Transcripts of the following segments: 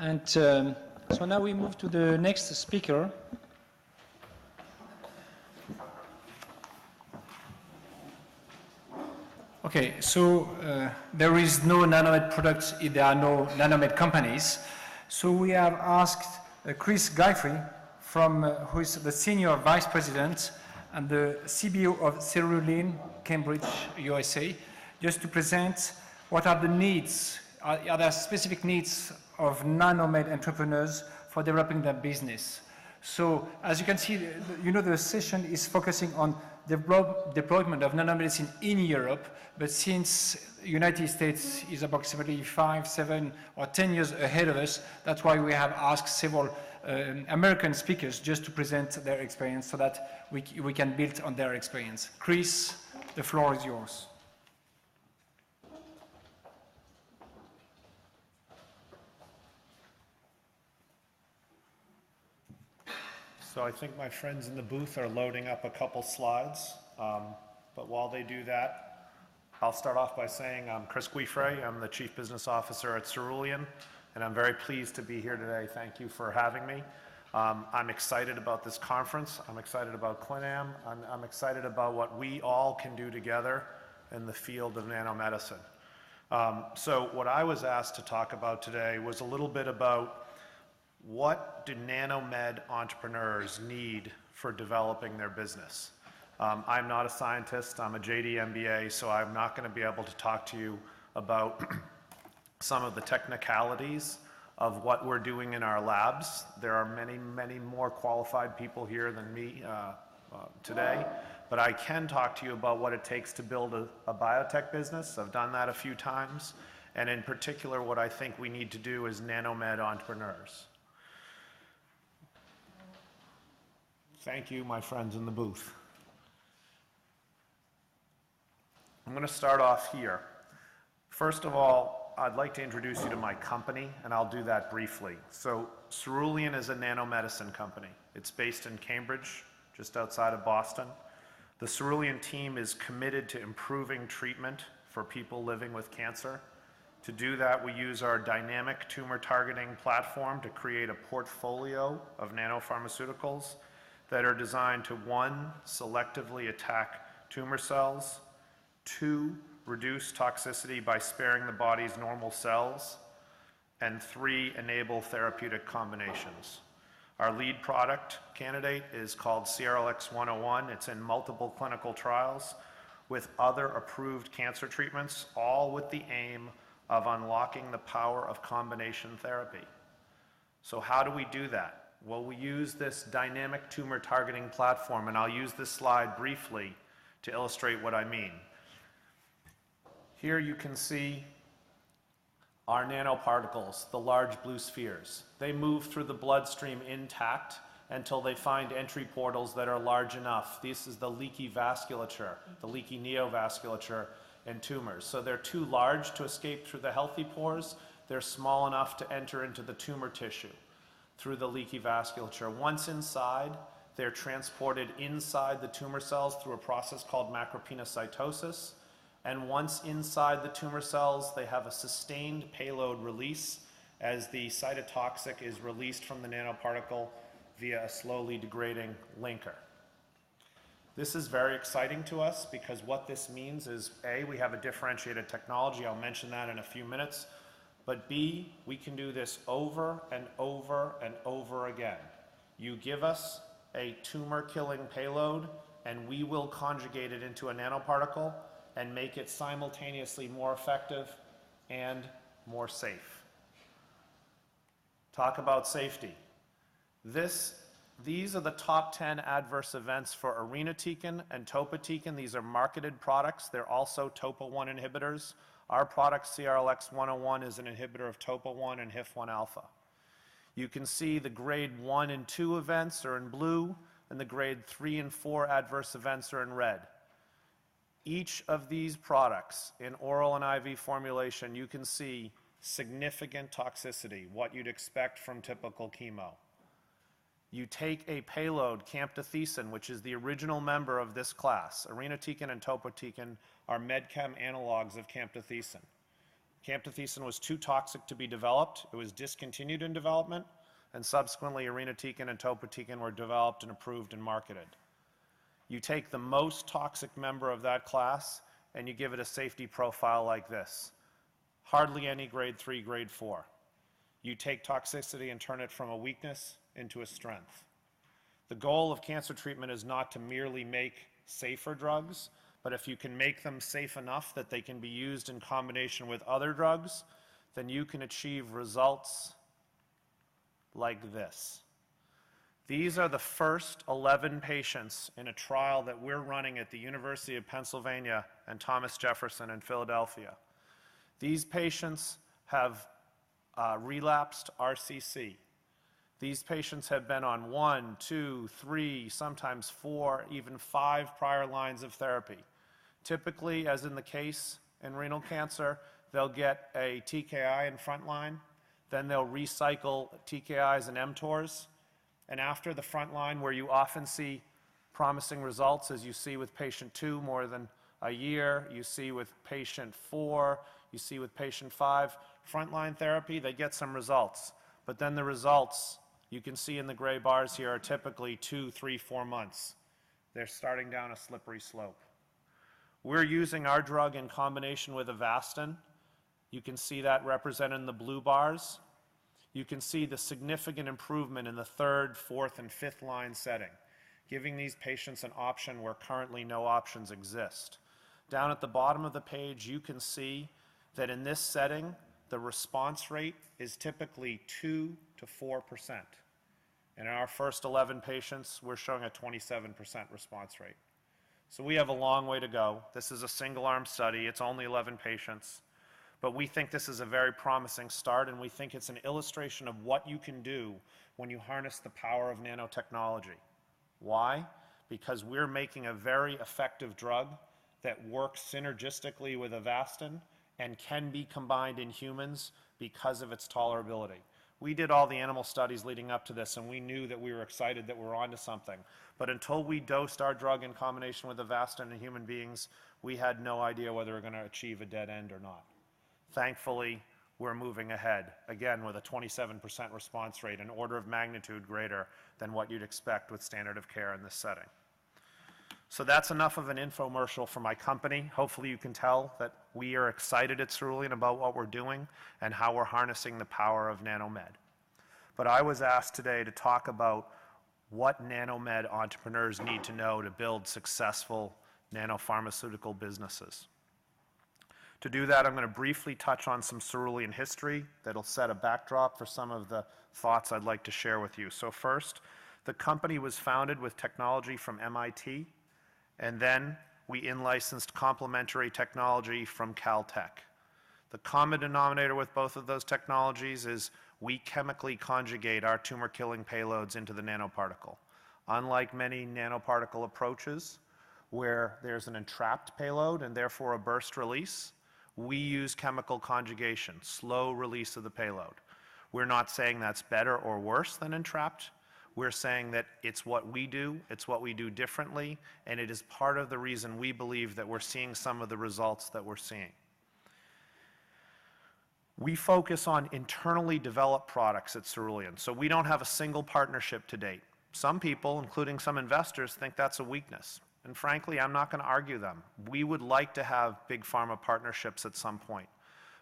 And so now we move to the next speaker. Okay, so there is no Nanomed products, there are no Nanomed companies. So we have asked Chris Guiffre, who is the Senior Vice President and the CBO of Cerulean, Cambridge, USA, just to present what are the needs, are there specific needs of Nanomed entrepreneurs for developing their business. So as you can see, the session is focusing on deployment of nanomedicine in Europe, but since the United States is approximately 5, 7, or 10 years ahead of us, that's why we have asked several American speakers just to present their experience so that we can build on their experience. Chris, the floor is yours. So I think my friends in the booth are loading up a couple slides, but while they do that, I'll start off by saying I'm Chris Guiffre. I'm the Chief Business Officer at Cerulean, and I'm very pleased to be here today. Thank you for having me. I'm excited about this conference. I'm excited about Clinam. I'm excited about what we all can do together in the field of nanomedicine. So what I was asked to talk about today was a little bit about what do Nanomed entrepreneurs need for developing their business? I'm not a scientist, I'm a JD MBA, so I'm not going to be able to talk to you about some of the technicalities of what we're doing in our labs. There are many, many more qualified people here than me today, but I can talk to you about what it takes to build a biotech business. I've done that a few times, and in particular what I think we need to do as Nanomed entrepreneurs. Thank you, my friends in the booth. I'm going to start off here. First of all, I'd like to introduce you to my company, and I'll do that briefly. So Cerulean is a nanomedicine company. It's based in Cambridge, just outside of Boston. The Cerulean team is committed to improving treatment for people living with cancer. To do that, we use our dynamic tumor targeting platform to create a portfolio of nanopharmaceuticals that are designed to 1, selectively attack tumor cells, 2, reduce toxicity by sparing the body's normal cells, and 3, enable therapeutic combinations. Our lead product candidate is called CRLX-101. It's in multiple clinical trials with other approved cancer treatments, all with the aim of unlocking the power of combination therapy. So how do we do that? Well, we use this dynamic tumor targeting platform, and I'll use this slide briefly to illustrate what I mean. Here you can see our nanoparticles, the large blue spheres. They move through the bloodstream intact until they find entry portals that are large enough. This is the leaky vasculature, the leaky neovasculature in tumors. So they're too large to escape through the healthy pores. They're small enough to enter into the tumor tissue through the leaky vasculature. Once inside, they're transported inside the tumor cells through a process called macropinocytosis. And once inside the tumor cells, they have a sustained payload release as the cytotoxic is released from the nanoparticle via a slowly degrading linker. This is very exciting to us because what this means is, A, we have a differentiated technology. I'll mention that in a few minutes. But B, we can do this over and over and over again. You give us a tumor-killing payload, and we will conjugate it into a nanoparticle and make it simultaneously more effective and more safe. Talk about safety. These are the top 10 adverse events for irinotecan and topotecan. These are marketed products. They're also topo-1 inhibitors. Our product, CRLX-101, is an inhibitor of topo-1 and HIF-1 alpha. You can see the grade 1 and 2 events are in blue, and the grade 3 and 4 adverse events are in red. Each of these products in oral and IV formulation, you can see significant toxicity, what you'd expect from typical chemo. You take a payload, camptothecin, which is the original member of this class. Irinotecan and topotecan are medchem analogs of camptothecin. Camptothecin was too toxic to be developed. It was discontinued in development, and subsequently irinotecan and topotecan were developed and approved and marketed. You take the most toxic member of that class and you give it a safety profile like this. Hardly any grade 3, grade 4. You take toxicity and turn it from a weakness into a strength. The goal of cancer treatment is not to merely make safer drugs, but if you can make them safe enough that they can be used in combination with other drugs, then you can achieve results like this. These are the first 11 patients in a trial that we're running at the University of Pennsylvania and Thomas Jefferson in Philadelphia. These patients have relapsed RCC. These patients have been on 1, 2, 3, sometimes 4, even 5 prior lines of therapy. Typically, as in the case in renal cancer, they'll get a TKI in frontline, then they'll recycle TKIs and mTORs, and after the frontline, where you often see promising results, as you see with patient 2, more than a year, you see with patient 4, you see with patient 5, frontline therapy, they get some results. But then the results, you can see in the gray bars here, are typically 2, 3, 4 months. They're starting down a slippery slope. We're using our drug in combination with Avastin. You can see that represented in the blue bars. You can see the significant improvement in the 3rd, 4th, and 5th line setting, giving these patients an option where currently no options exist. Down at the bottom of the page, you can see that in this setting, the response rate is typically 2 to 4%. And in our first 11 patients, we're showing a 27% response rate. So we have a long way to go. This is a single-arm study. It's only 11 patients. But we think this is a very promising start, and we think it's an illustration of what you can do when you harness the power of nanotechnology. Why? Because we're making a very effective drug that works synergistically with Avastin and can be combined in humans because of its tolerability. We did all the animal studies leading up to this, and we knew that we were excited that we were onto something. But until we dosed our drug in combination with Avastin in human beings, we had no idea whether we were going to achieve a dead end or not. Thankfully, we're moving ahead, again, with a 27% response rate, an order of magnitude greater than what you'd expect with standard of care in this setting. So that's enough of an infomercial for my company. Hopefully you can tell that we are excited at Cerulean about what we're doing and how we're harnessing the power of Nanomed. But I was asked today to talk about what Nanomed entrepreneurs need to know to build successful nanopharmaceutical businesses. To do that, I'm going to briefly touch on some Cerulean history that'll set a backdrop for some of the thoughts I'd like to share with you. So first, the company was founded with technology from MIT, and then we in-licensed complementary technology from Caltech. The common denominator with both of those technologies is we chemically conjugate our tumor-killing payloads into the nanoparticle. Unlike many nanoparticle approaches, where there's an entrapped payload and therefore a burst release, we use chemical conjugation, slow release of the payload. We're not saying that's better or worse than entrapped. We're saying that it's what we do differently, and it is part of the reason we believe that we're seeing some of the results that we're seeing. We focus on internally developed products at Cerulean, so we don't have a single partnership to date. Some people, including some investors, think that's a weakness. And frankly, I'm not going to argue them. We would like to have big pharma partnerships at some point.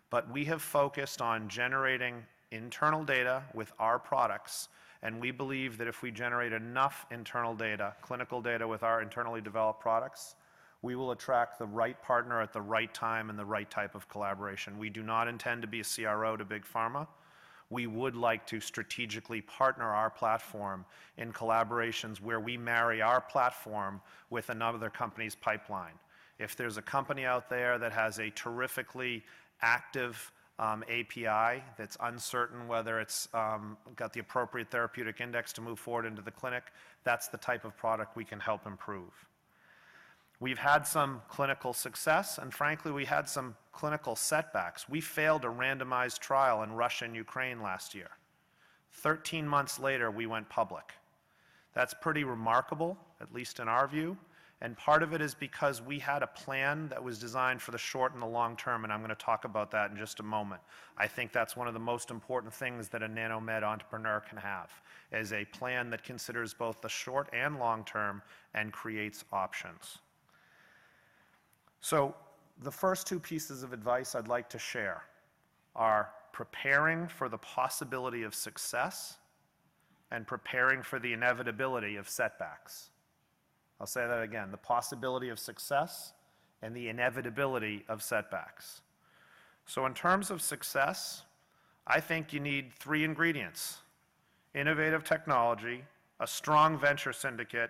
But we have focused on generating internal data with our products, and we believe that if we generate enough internal data, clinical data with our internally developed products, we will attract the right partner at the right time and the right type of collaboration. We do not intend to be a CRO to big pharma. We would like to strategically partner our platform in collaborations where we marry our platform with another company's pipeline. If there's a company out there that has a terrifically active API that's uncertain whether it's got the appropriate therapeutic index to move forward into the clinic, that's the type of product we can help improve. We've had some clinical success, and frankly, we had some clinical setbacks. We failed a randomized trial in Russia and Ukraine last year. 13 months later, we went public. That's pretty remarkable, at least in our view, And part of it is because we had a plan that was designed for the short and the long term, and I'm going to talk about that in just a moment. I think that's one of the most important things that a Nanomed entrepreneur can have, is a plan that considers both the short and long term and creates options. So the first two pieces of advice I'd like to share are preparing for the possibility of success and preparing for the inevitability of setbacks. I'll say that again, the possibility of success and the inevitability of setbacks. So in terms of success, I think you need three ingredients: innovative technology, a strong venture syndicate,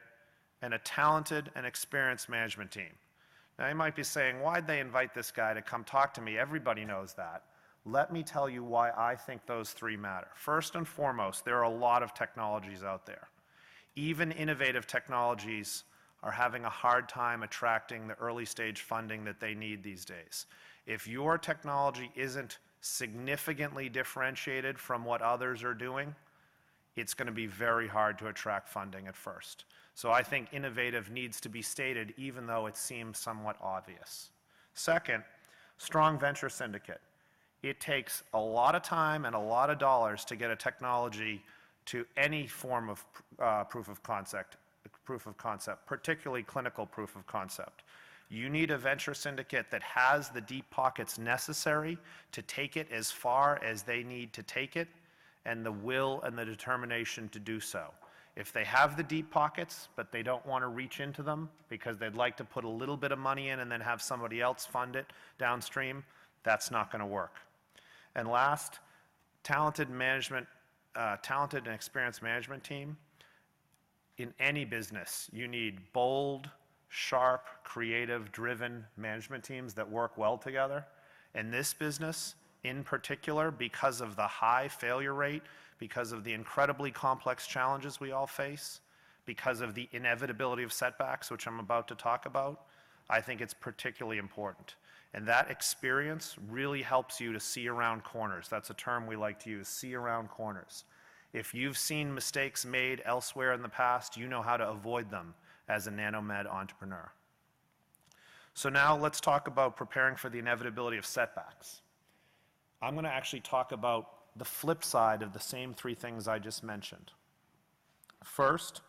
and a talented and experienced management team. Now you might be saying, why'd they invite this guy to come talk to me? Everybody knows that. Let me tell you why I think those three matter. First and foremost, there are a lot of technologies out there. Even innovative technologies are having a hard time attracting the early stage funding that they need these days. If your technology isn't significantly differentiated from what others are doing, it's going to be very hard to attract funding at first. So I think innovative needs to be stated even though it seems somewhat obvious. Second, strong venture syndicate. It takes a lot of time and a lot of dollars to get a technology to any form of proof of concept, particularly clinical proof of concept. You need a venture syndicate that has the deep pockets necessary to take it as far as they need to take it, and the will and the determination to do so. If they have the deep pockets, but they don't want to reach into them because they'd like to put a little bit of money in and then have somebody else fund it downstream, that's not going to work. And last, talented and experienced management team. In any business, you need bold, sharp, creative, driven management teams that work well together. In this business, in particular, because of the high failure rate, because of the incredibly complex challenges we all face, because of the inevitability of setbacks, which I'm about to talk about, I think it's particularly important. And that experience really helps you to see around corners. That's a term we like to use, see around corners. If you've seen mistakes made elsewhere in the past, you know how to avoid them as a Nanomed entrepreneur. So now let's talk about preparing for the inevitability of setbacks. I'm going to actually talk about the flip side of the same three things I just mentioned. First,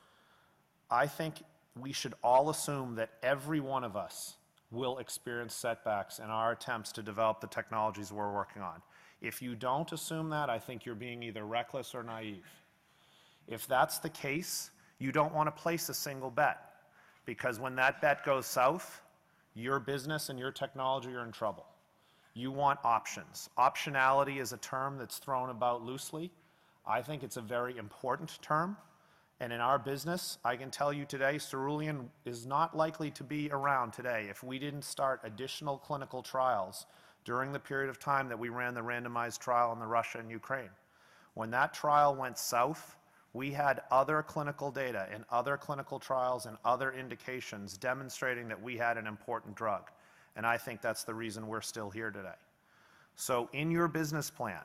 I think we should all assume that every one of us will experience setbacks in our attempts to develop the technologies we're working on. If you don't assume that, I think you're being either reckless or naive. If that's the case, you don't want to place a single bet, because when that bet goes south, your business and your technology are in trouble. You want options. Optionality is a term that's thrown about loosely. I think it's a very important term. And in our business, I can tell you today, Cerulean is not likely to be around today if we didn't start additional clinical trials during the period of time that we ran the randomized trial in Russia and Ukraine. When that trial went south, we had other clinical data and other clinical trials and other indications demonstrating that we had an important drug. And I think that's the reason we're still here today. So in your business plan,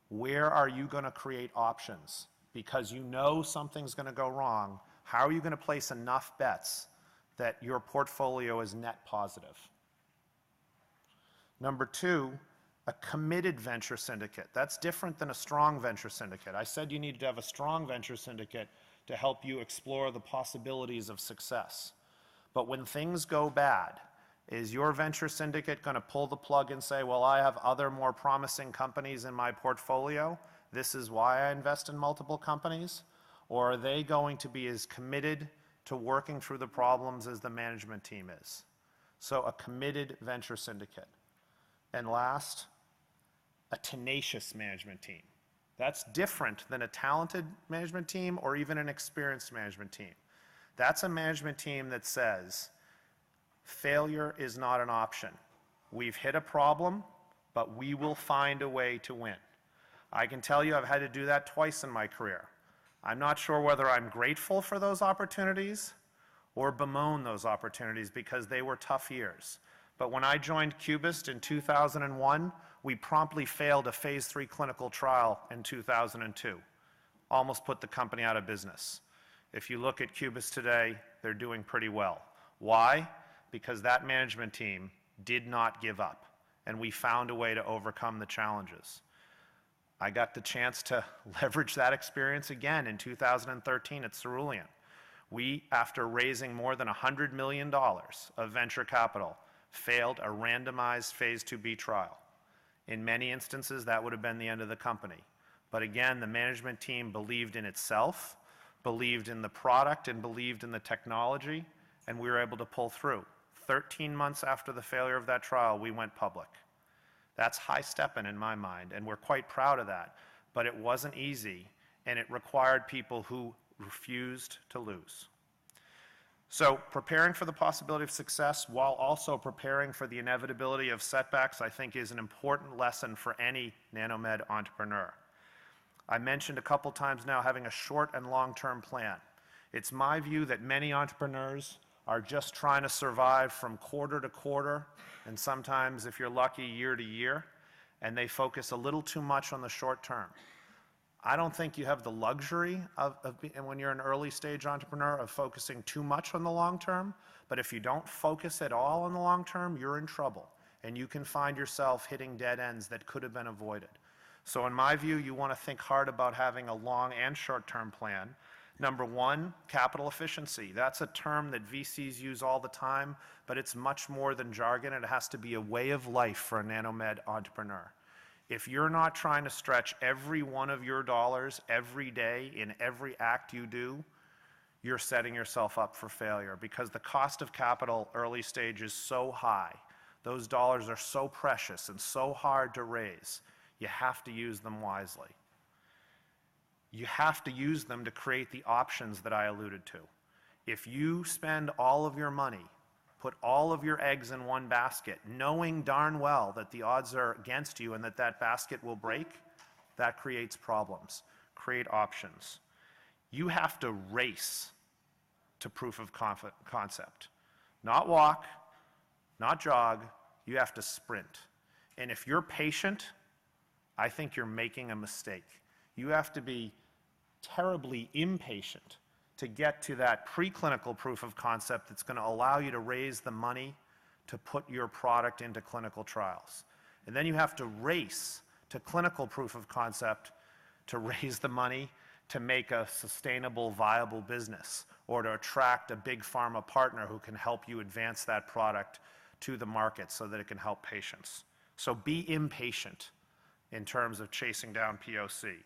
where are you going to create options? Because you know something's going to go wrong, how are you going to place enough bets that your portfolio is net positive? Number two, a committed venture syndicate. That's different than a strong venture syndicate. I said you need to have a strong venture syndicate to help you explore the possibilities of success. But when things go bad, is your venture syndicate going to pull the plug and say, well, I have other more promising companies in my portfolio, this is why I invest in multiple companies? Or are they going to be as committed to working through the problems as the management team is? So a committed venture syndicate. And last, a tenacious management team. That's different than a talented management team or even an experienced management team. That's a management team that says, failure is not an option. We've hit a problem, but we will find a way to win. I can tell you I've had to do that twice in my career. I'm not sure whether I'm grateful for those opportunities or bemoan those opportunities because they were tough years. But when I joined Cubist in 2001, we promptly failed a phase 3 clinical trial in 2002. Almost put the company out of business. If you look at Cubist today, they're doing pretty well. Why? Because that management team did not give up, and we found a way to overcome the challenges. I got the chance to leverage that experience again in 2013 at Cerulean. We, after raising more than $100 million of venture capital, failed a randomized phase 2B trial. In many instances, that would have been the end of the company. But again, the management team believed in itself, believed in the product, and believed in the technology, and we were able to pull through. 13 months after the failure of that trial, we went public. That's high stepping in my mind, and we're quite proud of that. But it wasn't easy, and it required people who refused to lose. So preparing for the possibility of success while also preparing for the inevitability of setbacks, I think, is an important lesson for any Nanomed entrepreneur. I mentioned a couple times now having a short and long-term plan. It's my view that many entrepreneurs are just trying to survive from quarter to quarter, and sometimes, if you're lucky, year to year, and they focus a little too much on the short term. I don't think you have the luxury when you're an early stage entrepreneur of focusing too much on the long term, but if you don't focus at all on the long term, you're in trouble, and you can find yourself hitting dead ends that could have been avoided. So in my view, you want to think hard about having a long and short-term plan. Number one, capital efficiency. That's a term that VCs use all the time, but it's much more than jargon. It has to be a way of life for a Nanomed entrepreneur. If you're not trying to stretch every one of your dollars every day in every act you do, you're setting yourself up for failure because the cost of capital early stage is so high. Those dollars are so precious and so hard to raise. You have to use them wisely. You have to use them to create the options that I alluded to. If you spend all of your money, put all of your eggs in one basket, knowing darn well that the odds are against you and that that basket will break, that creates problems. Create options. You have to race to proof of concept. Not walk, not jog, you have to sprint. And if you're patient, I think you're making a mistake. You have to be terribly impatient to get to that preclinical proof of concept that's going to allow you to raise the money to put your product into clinical trials. And then you have to race to clinical proof of concept to raise the money to make a sustainable, viable business or to attract a big pharma partner who can help you advance that product to the market so that it can help patients. So be impatient in terms of chasing down POC.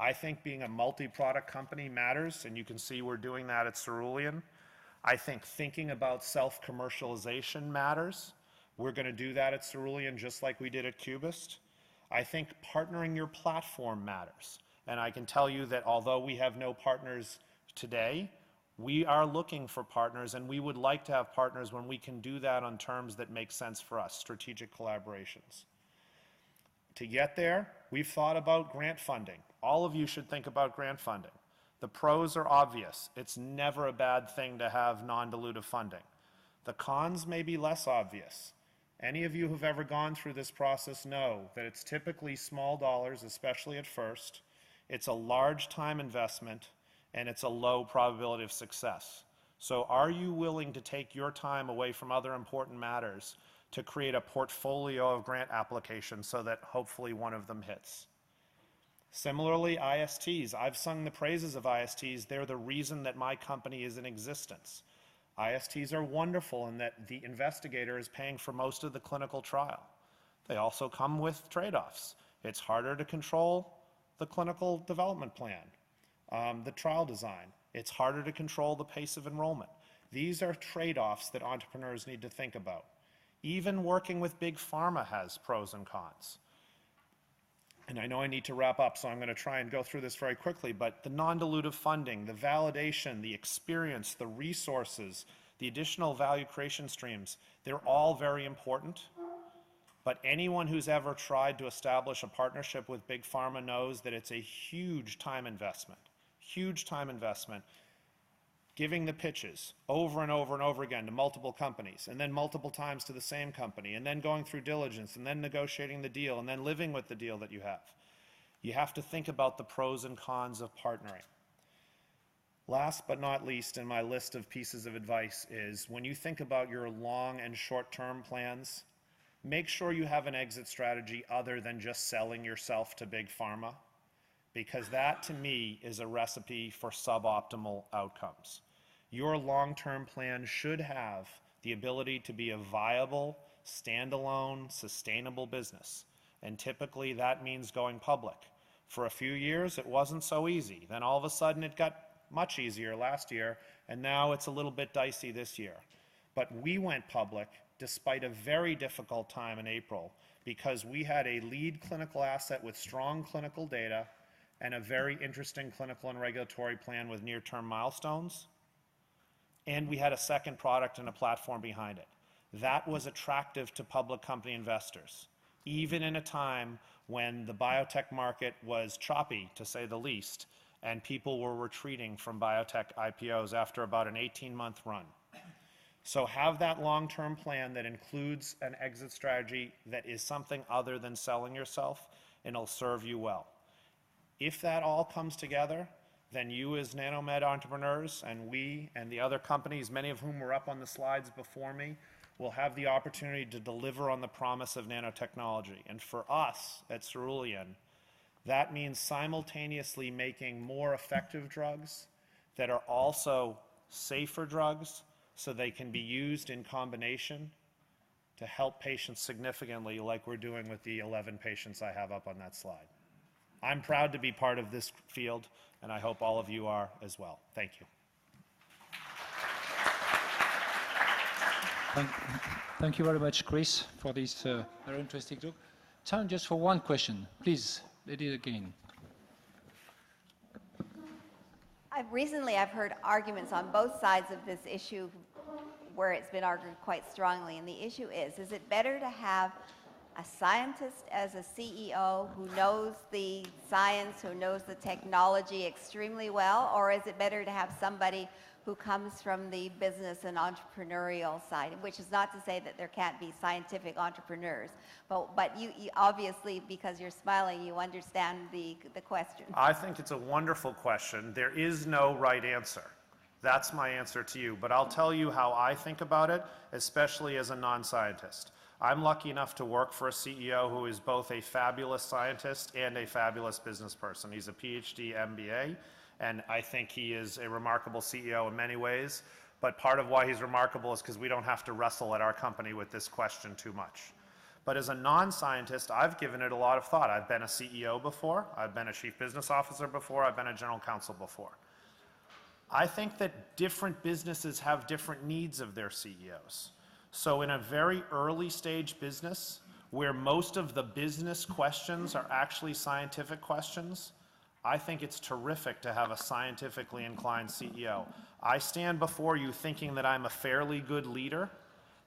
I think being a multi-product company matters, and you can see we're doing that at Cerulean. I think thinking about self-commercialization matters. We're going to do that at Cerulean just like we did at Cubist. I think partnering your platform matters. And I can tell you that although we have no partners today, we are looking for partners, and we would like to have partners when we can do that on terms that make sense for us, strategic collaborations. To get there, we've thought about grant funding. All of you should think about grant funding. The pros are obvious. It's never a bad thing to have non-dilutive funding. The cons may be less obvious. Any of you who've ever gone through this process know that it's typically small dollars, especially at first. It's a large time investment, and it's a low probability of success. So are you willing to take your time away from other important matters to create a portfolio of grant applications so that hopefully one of them hits? Similarly, ISTs. I've sung the praises of ISTs. They're the reason that my company is in existence. ISTs are wonderful in that the investigator is paying for most of the clinical trial. They also come with trade-offs. It's harder to control the clinical development plan, the trial design. It's harder to control the pace of enrollment. These are trade-offs that entrepreneurs need to think about. Even working with big pharma has pros and cons. And I know I need to wrap up, so I'm going to try and go through this very quickly, but the non-dilutive funding, the validation, the experience, the resources, the additional value creation streams, they're all very important. But anyone who's ever tried to establish a partnership with big pharma knows that it's a huge time investment, giving the pitches over and over and over again to multiple companies, and then multiple times to the same company, and then going through diligence, and then negotiating the deal, and then living with the deal that you have. You have to think about the pros and cons of partnering. Last but not least in my list of pieces of advice is when you think about your long and short-term plans, make sure you have an exit strategy other than just selling yourself to big pharma, because that to me is a recipe for suboptimal outcomes. Your long-term plan should have the ability to be a viable, standalone, sustainable business. And typically that means going public. For a few years, it wasn't so easy. Then all of a sudden it got much easier last year, and now it's a little bit dicey this year. But we went public despite a very difficult time in April because we had a lead clinical asset with strong clinical data and a very interesting clinical and regulatory plan with near-term milestones. And we had a second product and a platform behind it. That was attractive to public company investors, even in a time when the biotech market was choppy, to say the least, and people were retreating from biotech IPOs after about an 18-month run. So have that long-term plan that includes an exit strategy that is something other than selling yourself, and it'll serve you well. If that all comes together, then you as Nanomed entrepreneurs and we and the other companies, many of whom were up on the slides before me, will have the opportunity to deliver on the promise of nanotechnology. And for us at Cerulean, that means simultaneously making more effective drugs that are also safer drugs so they can be used in combination to help patients significantly, like we're doing with the 11 patients I have up on that slide. I'm proud to be part of this field, and I hope all of you are as well. Thank you. Thank you very much, Chris, for this very interesting talk. Time just for one question. Please, lady again. Recently, I've heard arguments on both sides of this issue where it's been argued quite strongly. And the issue is it better to have a scientist as a CEO who knows the science, who knows the technology extremely well, or is it better to have somebody who comes from the business and entrepreneurial side, which is not to say that there can't be scientific entrepreneurs, but you obviously, because you're smiling, you understand the question. I think it's a wonderful question. There is no right answer. That's my answer to you, but I'll tell you how I think about it, especially as a non-scientist. I'm lucky enough to work for a CEO who is both a fabulous scientist and a fabulous business person. He's a PhD MBA, and I think he is a remarkable CEO in many ways. But part of why he's remarkable is because we don't have to wrestle at our company with this question too much. But as a non-scientist, I've given it a lot of thought. I've been a CEO before, I've been a chief business officer before, I've been a general counsel before. I think that different businesses have different needs of their CEOs. So in a very early stage business, where most of the business questions are actually scientific questions, I think it's terrific to have a scientifically inclined CEO. I stand before you thinking that I'm a fairly good leader,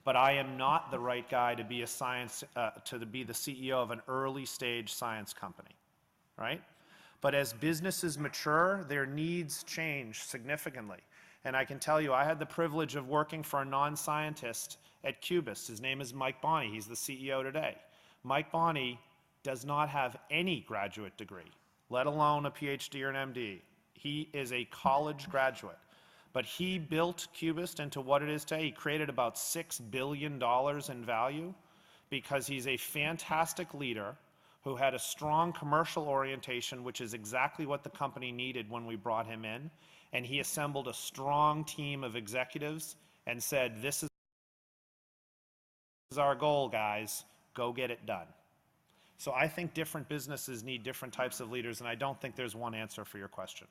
but I am not the right guy to be be the CEO of an early stage science company, right? But as businesses mature, their needs change significantly. And I can tell you, I had the privilege of working for a non-scientist at Cubist. His name is Mike Bonney. He's the CEO today. Mike Bonney does not have any graduate degree, let alone a PhD or an MD. He is a college graduate. But he built Cubist into what it is today. He created about $6 billion in value because he's a fantastic leader who had a strong commercial orientation, which is exactly what the company needed when we brought him in. And he assembled a strong team of executives and said, this is our goal, guys. Go get it done. So I think different businesses need different types of leaders, and I don't think there's one answer for your question.